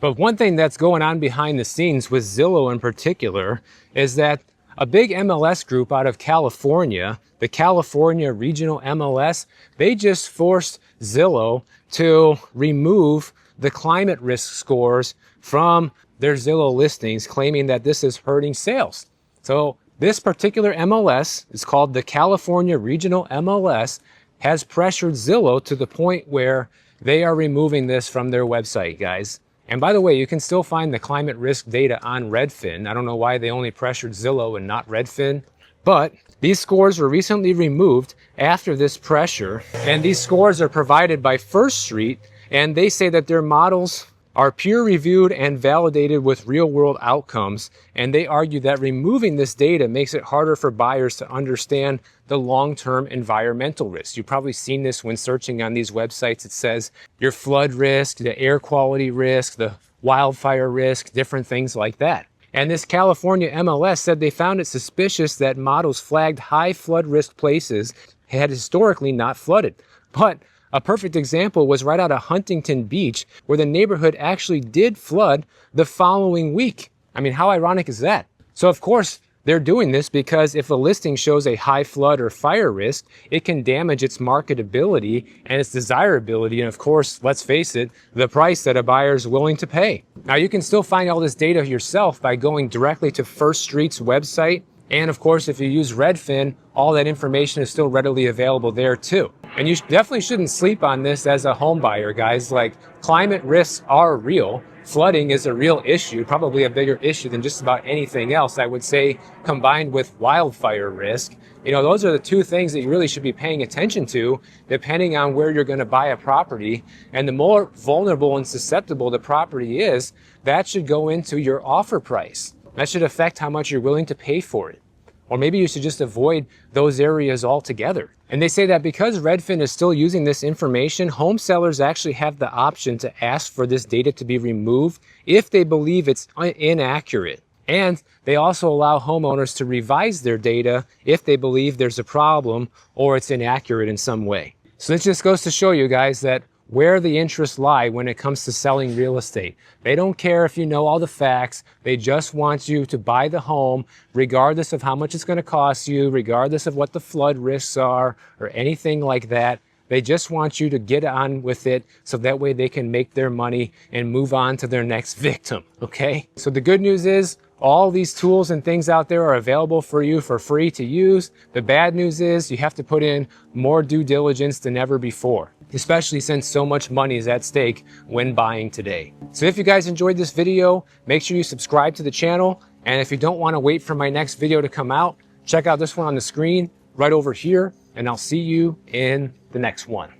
But one thing that's going on behind the scenes with Zillow in particular is that a big MLS group out of California, the California Regional MLS, they just forced Zillow to remove the climate risk scores from their Zillow listings, claiming that this is hurting sales. So this particular MLS is called the California Regional MLS, has pressured Zillow to the point where they are removing this from their website, guys. And by the way, you can still find the climate risk data on Redfin. I don't know why they only pressured Zillow and not Redfin, but these scores were recently removed after this pressure. And these scores are provided by First Street, and they say that their models are peer reviewed and validated with real world outcomes. And they argue that removing this data makes it harder for buyers to understand the long-term environmental risks. You've probably seen this when searching on these websites. It says your flood risk, the air quality risk, the wildfire risk, different things like that. And this California MLS said they found it suspicious that models flagged high flood risk places had historically not flooded. But a perfect example was right out of Huntington Beach, where the neighborhood actually did flood the following week. I mean, how ironic is that? So of course, they're doing this because if a listing shows a high flood or fire risk, it can damage its marketability and its desirability. And of course, let's face it, the price that a buyer is willing to pay. Now, you can still find all this data yourself by going directly to First Street's website. And of course, if you use Redfin, all that information is still readily available there too. And you definitely shouldn't sleep on this as a home buyer, guys. Like, climate risks are real. Flooding is a real issue, probably a bigger issue than just about anything else, I would say, combined with wildfire risk. You know, those are the two things that you really should be paying attention to, depending on where you're going to buy a property. And the more vulnerable and susceptible the property is, that should go into your offer price. That should affect how much you're willing to pay for it. Or maybe you should just avoid those areas altogether. And they say that because Redfin is still using this information, home sellers actually have the option to ask for this data to be removed if they believe it's inaccurate. And they also allow homeowners to revise their data if they believe there's a problem or it's inaccurate in some way. So this just goes to show you guys that where the interests lie when it comes to selling real estate. They don't care if you know all the facts. They just want you to buy the home, regardless of how much it's going to cost you, regardless of what the flood risks are, or anything like that. They just want you to get on with it so that way they can make their money and move on to their next victim, okay? So the good news is all these tools and things out there are available for you for free to use. The bad news is you have to put in more due diligence than ever before, especially since so much money is at stake when buying today. So if you guys enjoyed this video, make sure you subscribe to the channel. And if you don't want to wait for my next video to come out, check out this one on the screen right over here, and I'll see you in the next one.